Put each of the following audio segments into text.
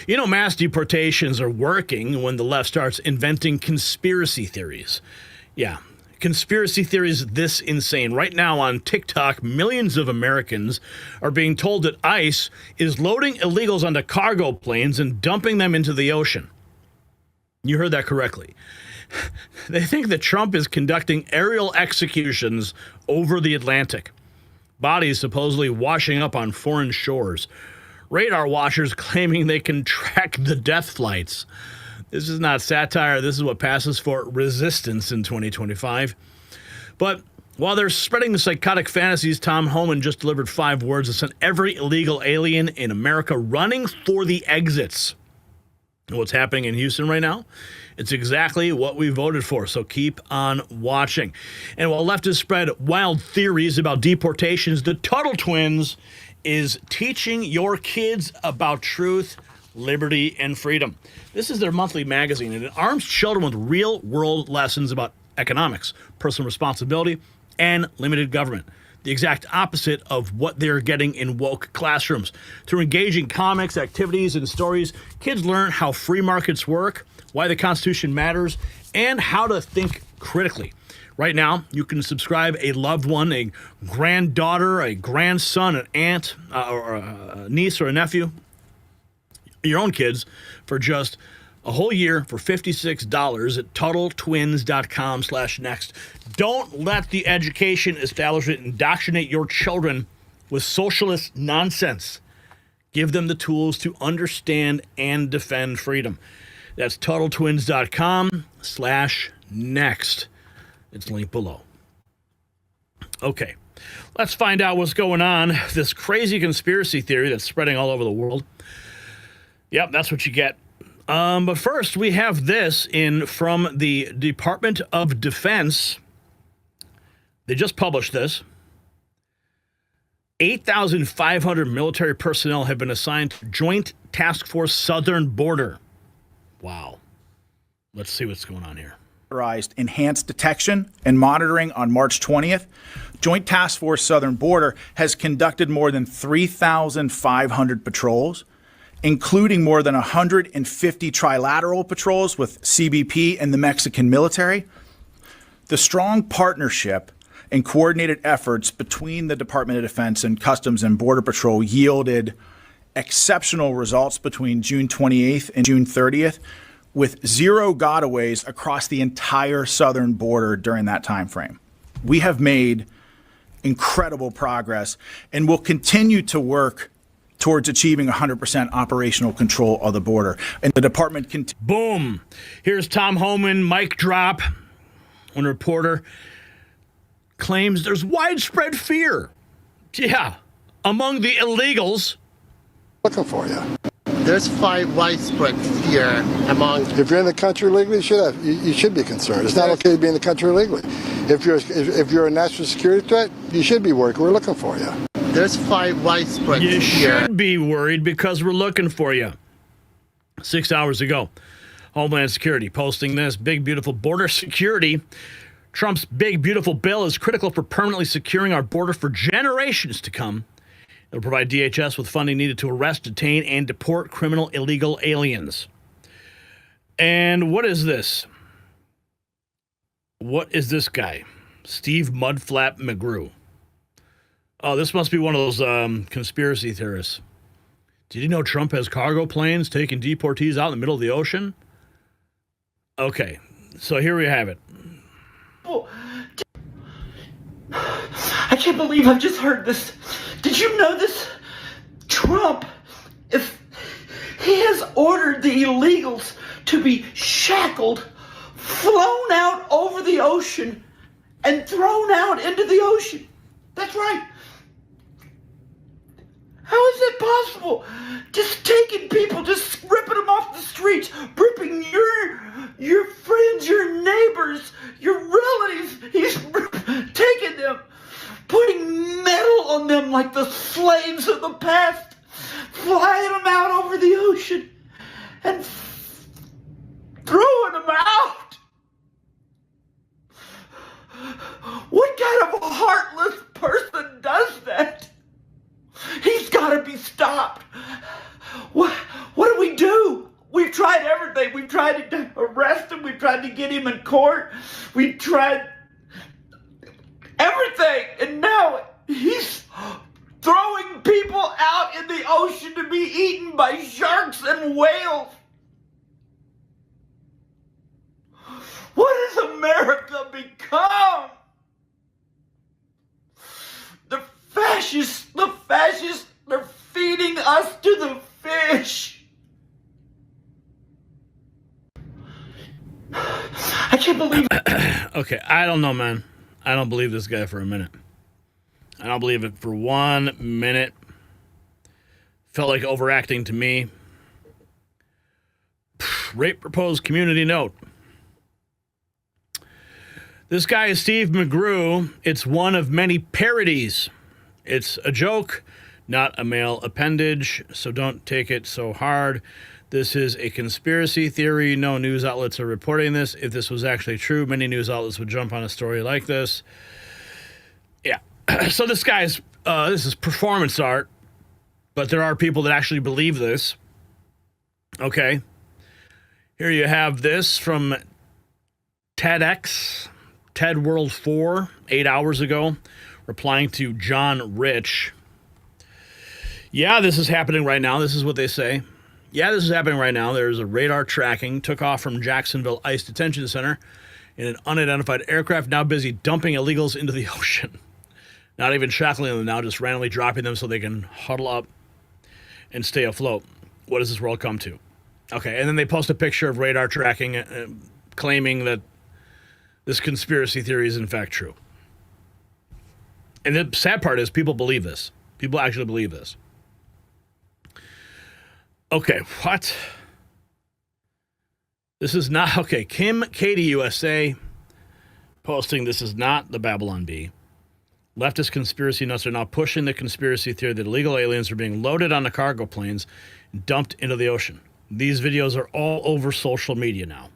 You know, mass deportations are working when the left starts inventing conspiracy theories. Yeah, conspiracy theories this insane. Right now on TikTok, millions of Americans are being told that ICE is loading illegals onto cargo planes and dumping them into the ocean. You heard that correctly. They think that Trump is conducting aerial executions over the Atlantic. Bodies supposedly washing up on foreign shores. Radar watchers claiming they can track the death flights. This is not satire. This is what passes for resistance in 2025. But while they're spreading the psychotic fantasies, Tom Homan just delivered 5 words that sent every illegal alien in America running for the exits. And what's happening in Houston right now? It's exactly what we voted for, so keep on watching. And while leftists spread wild theories about deportations, the Tuttle Twins is teaching your kids about truth, liberty, and freedom. This is their monthly magazine, and it arms children with real-world lessons about economics, personal responsibility, and limited government. The exact opposite of what they're getting in woke classrooms. Through engaging comics, activities, and stories, kids learn how free markets work, why the Constitution matters, and how to think critically. Right now, you can subscribe a loved one, a granddaughter, a grandson, an aunt, or a niece or a nephew, your own kids, for just a whole year for $56 at TuttleTwins.com/next. Don't let the education establishment indoctrinate your children with socialist nonsense. Give them the tools to understand and defend freedom. That's TuttleTwins.com/next. It's linked below. Okay, let's find out what's going on. This crazy conspiracy theory that's spreading all over the world. Yep, that's what you get. But first, we have this from the Department of Defense. They just published this. 8,500 military personnel have been assigned to Joint Task Force Southern Border. Wow. Let's see what's going on here. Enhanced detection and monitoring on March 20th, Joint Task Force Southern Border has conducted more than 3,500 patrols, including more than 150 trilateral patrols with CBP and the Mexican military. The strong partnership and coordinated efforts between the Department of Defense and Customs and Border Patrol yielded exceptional results between June 28th and June 30th, with 0 gotaways across the entire southern border during that time frame. We have made incredible progress and will continue to work towards achieving 100% operational control of the border. And the department can... Boom. Here's Tom Homan, mic drop, when a reporter claims there's widespread fear. Yeah, among the illegals. Looking for you. There's widespread fear among... If you're in the country legally, you should be concerned. It's not okay to be in the country legally. If you're a national security threat, you should be worried. We're looking for you. There's widespread fear. You should be worried because we're looking for you. 6 hours ago, Homeland Security posting this: big, beautiful border security. Trump's big, beautiful bill is critical for permanently securing our border for generations to come. It'll provide DHS with funding needed to arrest, detain, and deport criminal illegal aliens. And what is this? What is this guy? Steve Mudflap McGrew. Oh, this must be one of those conspiracy theorists. Did you know Trump has cargo planes taking deportees out in the middle of the ocean? Okay, so here we have it. Oh, I can't believe I've just heard this. Did you know this? Trump, if he has ordered the illegals to be shackled, flown out over the ocean, and thrown out into the ocean. That's right. How is it possible? Just taking people, just ripping them off the streets, ripping your friends, your neighbors, your relatives. He's taking them, putting metal on them like the slaves of the past, flying them out over the ocean, and throwing them out. What kind of a heartless person does that? He's got to be stopped. What do we do? everything. We tried to arrest him. We tried to get him in court. We tried everything. And now he's throwing people out in the ocean to be eaten by sharks and whales. What has America become? The fascists, they're feeding us to the fish. I can't believe it. Okay, I don't know, man. I don't believe this guy for a minute. I don't believe it for 1 minute. Felt like overacting to me. Rape proposed community note. This guy is Steve McGrew. It's one of many parodies. It's a joke, not a male appendage, so don't take it so hard. This is a conspiracy theory. No news outlets are reporting this. If this was actually true, many news outlets would jump on a story like this. Yeah. So this guy's, this is performance art, but there are people that actually believe this. Okay. Here you have this from TEDx. TED World 4, 8 hours ago, replying to John Rich. Yeah, this is happening right now. This is what they say. Yeah, this is happening right now. There's a radar tracking, took off from Jacksonville ICE Detention Center in an unidentified aircraft, now busy dumping illegals into the ocean. Not even shackling them now, just randomly dropping them so they can huddle up and stay afloat. What does this world come to? Okay, and then they post a picture of radar tracking, claiming that this conspiracy theory is in fact true. And the sad part is people believe this. People actually believe this. Okay, what? This is not, okay, Kim Katie USA posting, this is not the Babylon Bee. Leftist conspiracy nuts are now pushing the conspiracy theory that illegal aliens are being loaded onto cargo planes and dumped into the ocean. These videos are all over social media now.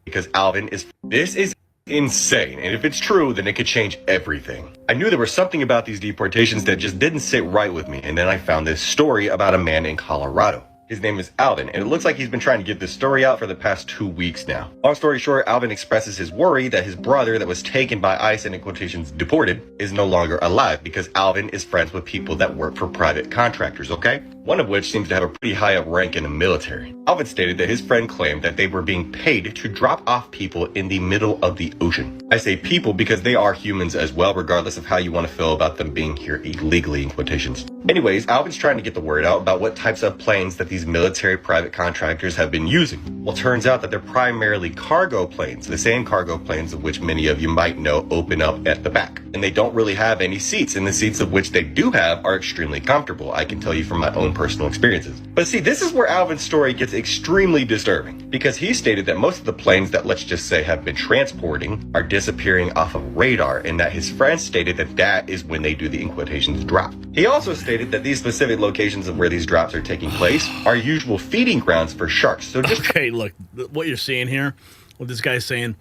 Because Alvin this is insane, and if it's true, then it could change everything. I knew there was something about these deportations that just didn't sit right with me, and then I found this story about a man in Colorado. His name is Alvin, and it looks like he's been trying to get this story out for the past 2 weeks now. Long story short, Alvin expresses his worry that his brother that was taken by ICE and in quotations deported is no longer alive because Alvin is friends with people that work for private contractors, okay? One of which seems to have a pretty high up rank in the military. Alvin stated that his friend claimed that they were being paid to drop off people in the middle of the ocean. I say people because they are humans as well, regardless of how you want to feel about them being here illegally in quotations. Anyways, Alvin's trying to get the word out about what types of planes that these military private contractors have been using. Well, turns out that they're primarily cargo planes, the same cargo planes of which many of you might know open up at the back. And they don't really have any seats, and the seats of which they do have are extremely comfortable. I can tell you from my own personal experiences. But see, this is where Alvin's story gets extremely disturbing, because he stated that most of the planes that, let's just say, have been transporting are disappearing off of radar, and that his friends stated that that is when they do the in quotations drop. He also stated that these specific locations of where these drops are taking place are usual feeding grounds for sharks. So just okay, look, what you're seeing here, what this guy's saying,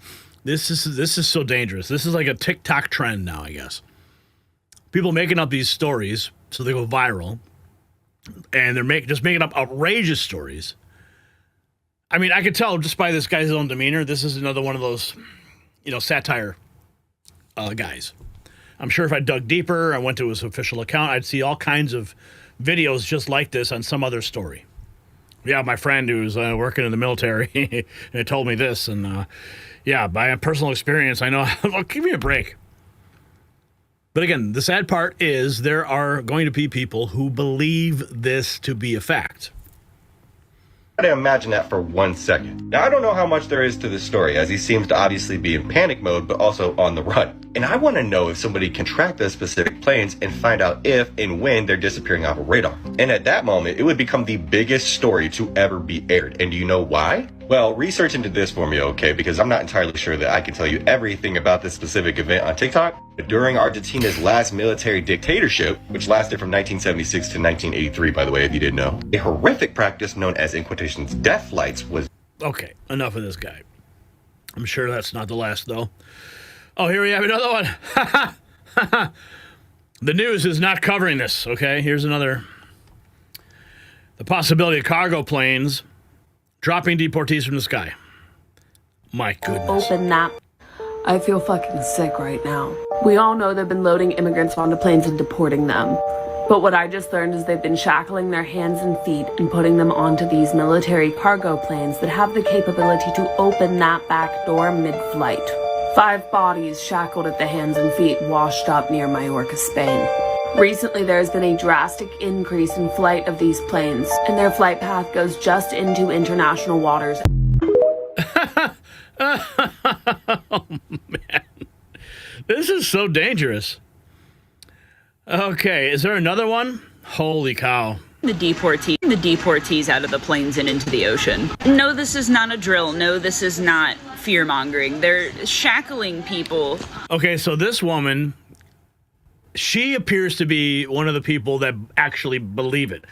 this is so dangerous. This is like a TikTok trend now, I guess. People making up these stories so they go viral, and they're just making up outrageous stories. I mean, I could tell just by this guy's own demeanor, this is another one of those, satire guys. I'm sure if I dug deeper, I went to his official account, I'd see all kinds of videos just like this on some other story. Yeah, my friend who's working in the military and told me this, and by personal experience, I know. Well, give me a break. But again, the sad part is there are going to be people who believe this to be a fact. Try to imagine that for 1 second. Now, I don't know how much there is to this story, as he seems to obviously be in panic mode, but also on the run. And I want to know if somebody can track those specific planes and find out if and when they're disappearing off of radar. And at that moment, it would become the biggest story to ever be aired. And do you know why? Well, research into this for me, okay? Because I'm not entirely sure that I can tell you everything about this specific event on TikTok. But during Argentina's last military dictatorship, which lasted from 1976 to 1983, by the way, if you didn't know, a horrific practice known as, in quotations, death flights was... Okay, enough of this guy. I'm sure that's not the last, though. Oh, here we have another one. The news is not covering this, okay? Here's another. The possibility of cargo planes Dropping deportees from the sky. My goodness. Open that. I feel fucking sick right now. We all know they've been loading immigrants onto planes and deporting them. But what I just learned is they've been shackling their hands and feet and putting them onto these military cargo planes that have the capability to open that back door mid-flight. 5 bodies shackled at the hands and feet washed up near Majorca, Spain. Recently, there has been a drastic increase in flight of these planes, and their flight path goes just into international waters. Oh, man. This is so dangerous. Okay, is there another one? Holy cow. The deportees out of the planes and into the ocean. No, this is not a drill. No, this is not fear-mongering. They're shackling people. Okay, so this woman, she appears to be one of the people that actually believe it.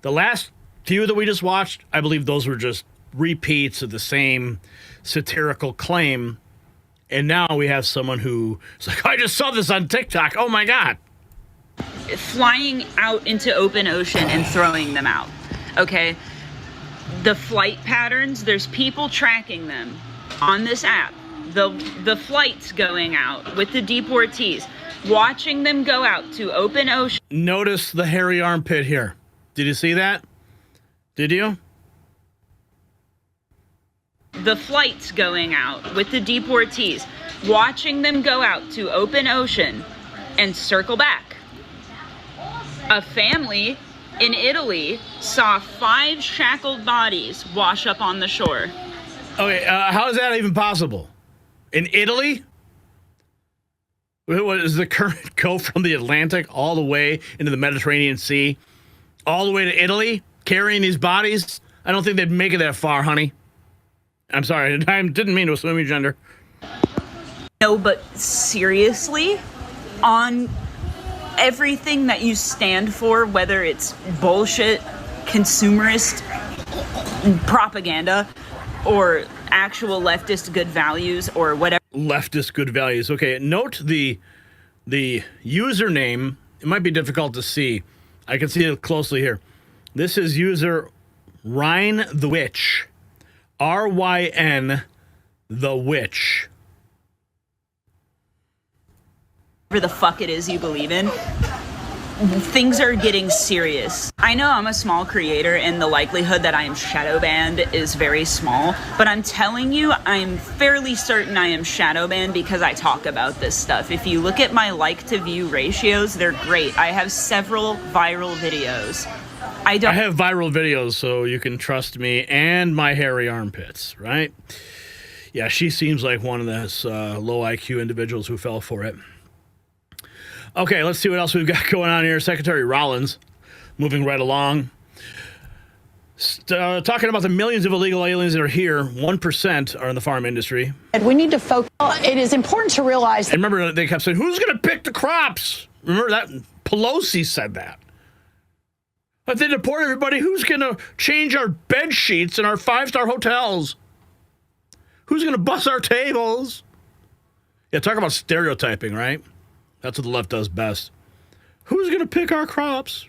The last few that we just watched, I believe those were just repeats of the same satirical claim. And now we have someone who's like, I just saw this on TikTok. Oh, my God. Flying out into open ocean and throwing them out. Okay? The flight patterns, there's people tracking them on this app. The flights going out with the deportees, watching them go out to open ocean. Notice the hairy armpit here. Did you see that? Did you? The flights going out with the deportees, watching them go out to open ocean and circle back. A family in Italy saw 5 shackled bodies wash up on the shore. Okay, how is that even possible? In Italy? What does the current go from the Atlantic all the way into the Mediterranean Sea, all the way to Italy, carrying these bodies? I don't think they'd make it that far, honey. I'm sorry, I didn't mean to assume your gender. No, but seriously, on everything that you stand for, whether it's bullshit, consumerist propaganda, or actual leftist good values, or whatever. Leftist good values. Okay, note the username. It might be difficult to see. I can see it closely here. This is user Ryan the Witch. RYN the Witch. Whatever the fuck it is you believe in, things are getting serious. I know I'm a small creator and the likelihood that I am shadow banned is very small, but I'm telling you, I'm fairly certain I am shadow banned because I talk about this stuff. If you look at my like to view ratios, they're great. I have several viral videos. I have viral videos, so you can trust me and my hairy armpits, right? Yeah, she seems like one of those low IQ individuals who fell for it. Okay, let's see what else we've got going on here. Secretary Rollins, moving right along. Talking about the millions of illegal aliens that are here, 1% are in the farm industry. And we need to focus. It is important to realize that. And remember, they kept saying, who's going to pick the crops? Remember that? Pelosi said that. If they deport everybody, who's going to change our bed sheets in our 5-star hotels? Who's going to bus our tables? Yeah, talk about stereotyping, right? That's what the left does best. Who's going to pick our crops?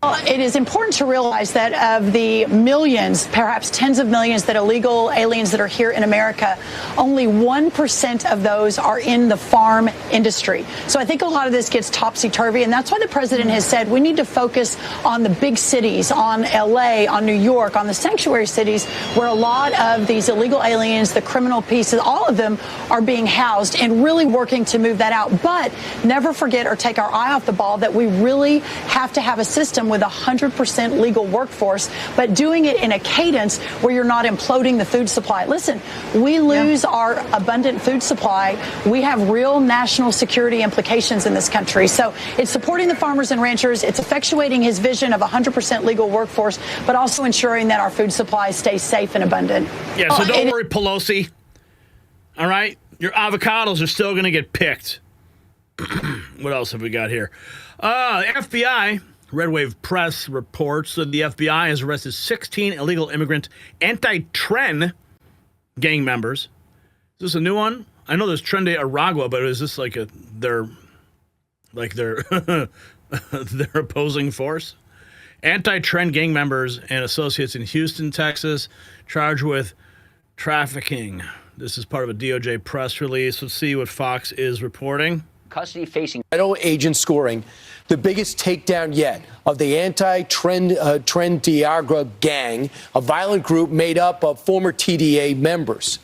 It is important to realize that of the millions, perhaps tens of millions, that illegal aliens that are here in America, only 1% of those are in the farm industry. So I think a lot of this gets topsy-turvy, and that's why the president has said we need to focus on the big cities, on L.A., on New York, on the sanctuary cities, where a lot of these illegal aliens, the criminal pieces, all of them are being housed, and really working to move that out. But never forget or take our eye off the ball that we really have to have a system with 100% legal workforce, but doing it in a cadence where you're not imploding the food supply. Listen, we lose our abundant food supply. We have real national security implications in this country. So it's supporting the farmers and ranchers. It's effectuating his vision of 100% legal workforce, but also ensuring that our food supply stays safe and abundant. Yeah, so don't worry, Pelosi. All right? Your avocados are still going to get picked. What else have we got here? FBI... Red Wave Press reports that the FBI has arrested 16 illegal immigrant anti-Tren gang members. Is this a new one? I know there's Tren de Aragua, but is this like their their opposing force? Anti-trend gang members and associates in Houston, Texas, charged with trafficking. This is part of a DOJ press release. Let's see what Fox is reporting. Custody facing federal agent scoring the biggest takedown yet of the anti-trend Diagra gang, a violent group made up of former TDA members.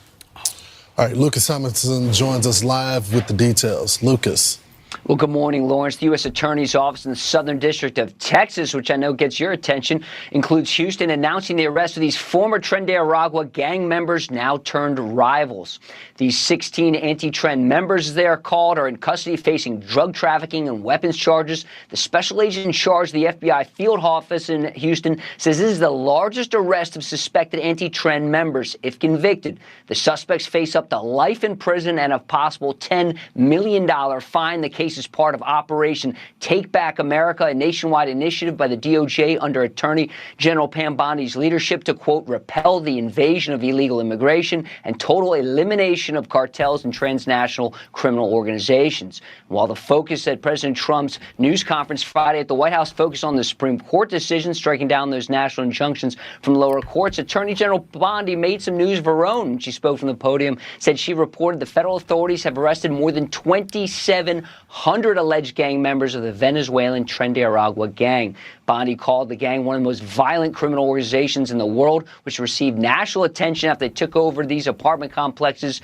All right, Lucas Simonson joins us live with the details. Lucas. Well, good morning, Lawrence. The U.S. Attorney's Office in the Southern District of Texas, which I know gets your attention, includes Houston announcing the arrest of these former Tren de Aragua gang members, now turned rivals. These 16 anti-trend members, as they are called, are in custody facing drug trafficking and weapons charges. The special agent in charge of the FBI field office in Houston says this is the largest arrest of suspected anti-trend members. If convicted, the suspects face up to life in prison and a possible $10 million fine. The case is part of Operation Take Back America, a nationwide initiative by the DOJ under Attorney General Pam Bondi's leadership to, quote, repel the invasion of illegal immigration and total elimination of cartels and transnational criminal organizations. While the focus at President Trump's news conference Friday at the White House focused on the Supreme Court decision striking down those national injunctions from lower courts, Attorney General Bondi made some news of her own. She spoke from the podium, said she reported the federal authorities have arrested more than 2,700 alleged gang members of the Venezuelan Tren de Aragua gang. Bondi called the gang one of the most violent criminal organizations in the world, which received national attention after they took over these apartment complexes.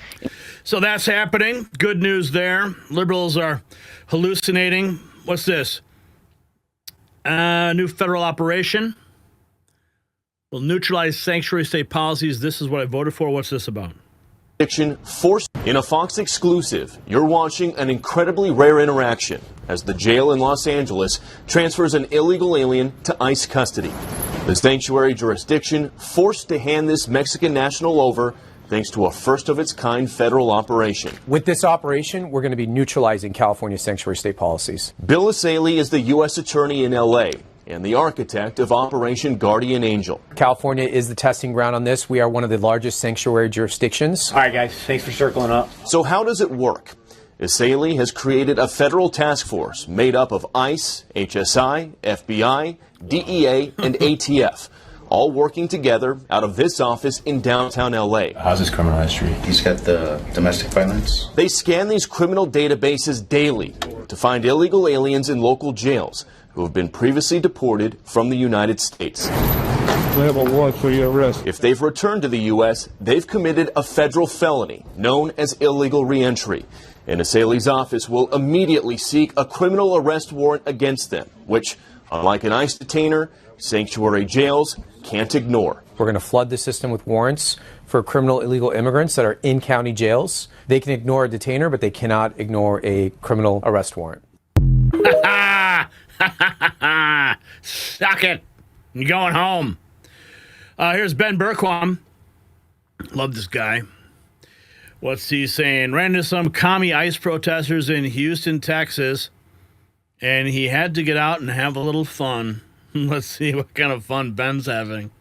So that's happening. Good news there. Liberals are hallucinating. What's this? New federal operation will neutralize sanctuary state policies. This is what I voted for. What's this about? Forced in a Fox exclusive, you're watching an incredibly rare interaction as the jail in Los Angeles transfers an illegal alien to ICE custody. The sanctuary jurisdiction forced to hand this Mexican national over thanks to a first-of-its-kind federal operation. With this operation, we're going to be neutralizing California's sanctuary state policies. Bill Asaley is the U.S. Attorney in L.A. and the architect of Operation Guardian Angel. California is the testing ground on this. We are one of the largest sanctuary jurisdictions. All right, guys, thanks for circling up. So how does it work? Asaley has created a federal task force made up of ICE, HSI, FBI, DEA, and ATF, all working together out of this office in downtown L.A. How's his criminal history? He's got the domestic violence. They scan these criminal databases daily to find illegal aliens in local jails who have been previously deported from the United States. We have a warrant for your arrest. If they've returned to the U.S., they've committed a federal felony known as illegal reentry. And Asaley's office will immediately seek a criminal arrest warrant against them, which, unlike an ICE detainer, sanctuary jails can't ignore. We're going to flood the system with warrants for criminal illegal immigrants that are in county jails. They can ignore a detainer, but they cannot ignore a criminal arrest warrant. Suck it. You're going home. Here's Ben Berquam. Love this guy. What's he saying? Ran into some commie ICE protesters in Houston, Texas, and he had to get out and have a little fun. Let's see what kind of fun Ben's having.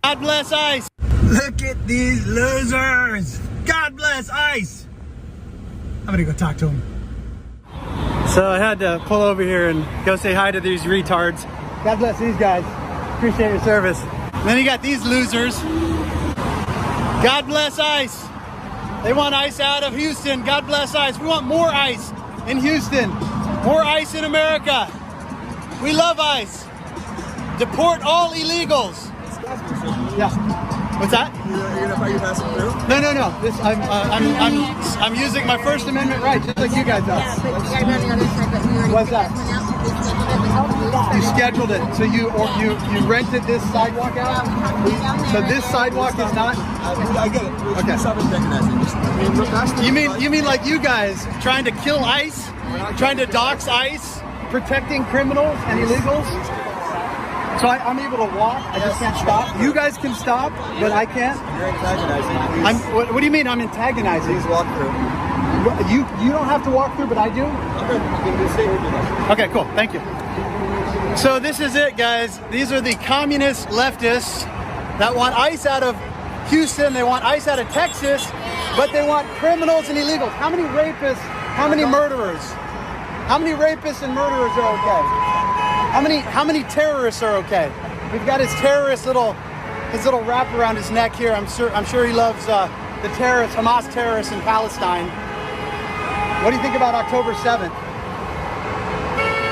God bless ICE. Look at these losers. God bless ICE. I'm going to go talk to him. So I had to pull over here and go say hi to these retards. God bless these guys. Appreciate your service. And then you got these losers. God bless ICE. They want ICE out of Houston. God bless ICE. We want more ICE in Houston. More ICE in America. We love ICE. Deport all illegals. Yeah. What's that? Are you passing through? No. I'm using my First Amendment right, just like you guys are. Yeah, but you guys are on the other side. But we already What's that? You scheduled it, so you rented this sidewalk out. So this sidewalk is not. I get it. Okay. You mean like you guys trying to kill ICE, trying to dox ICE, protecting criminals and illegals? So I'm able to walk. I just can't stop. You guys can stop, but I can't. You're antagonizing. What do you mean I'm antagonizing? Please walk through. You don't have to walk through, but I do? Okay, cool. Thank you. So this is it, guys. These are the communist leftists that want ICE out of Houston. They want ICE out of Texas, but they want criminals and illegals. How many rapists, how many murderers? How many rapists and murderers are okay? How many terrorists are okay? We've got his terrorist his little wrap around his neck here. I'm sure he loves the terrorists, Hamas terrorists in Palestine. What do you think about October 7th?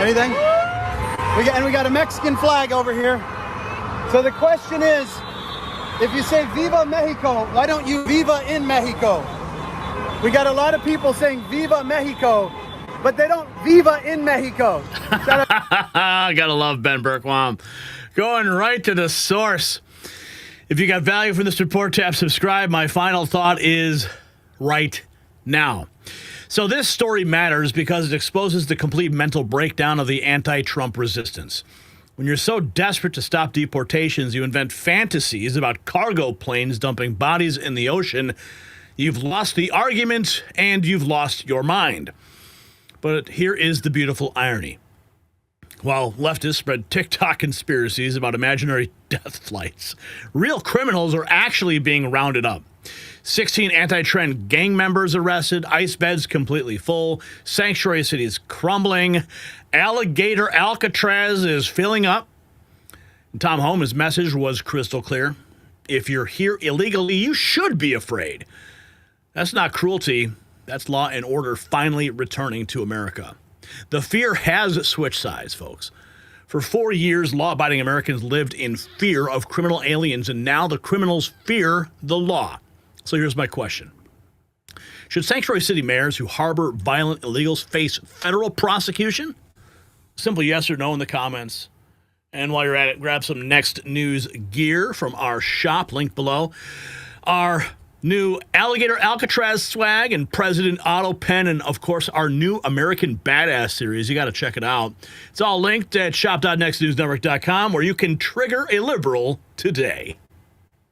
Anything? We got a Mexican flag over here. So the question is, if you say Viva Mexico, why don't you Viva in Mexico? We got a lot of people saying Viva Mexico, but they don't Viva in Mexico. Gotta love Ben Bergquam. Going right to the source. If you got value from this report, tap subscribe. My final thought is right now. So this story matters because it exposes the complete mental breakdown of the anti-Trump resistance. When you're so desperate to stop deportations, you invent fantasies about cargo planes dumping bodies in the ocean. You've lost the argument and you've lost your mind. But here is the beautiful irony. While leftists spread TikTok conspiracies about imaginary death flights, real criminals are actually being rounded up. 16 anti-trend gang members arrested, ICE beds completely full, sanctuary cities crumbling, alligator Alcatraz is filling up. And Tom Homan's message was crystal clear. If you're here illegally, you should be afraid. That's not cruelty. That's law and order finally returning to America. The fear has switched sides, folks. For 4 years, law-abiding Americans lived in fear of criminal aliens, and now the criminals fear the law. So here's my question. Should sanctuary city mayors who harbor violent illegals face federal prosecution? Simple yes or no in the comments. And while you're at it, grab some Next News gear from our shop, link below. Our new Alligator Alcatraz swag and President Otto pen, and of course our new American Badass series. You got to check it out. It's all linked at shop.nextnewsnetwork.com, where you can trigger a liberal today.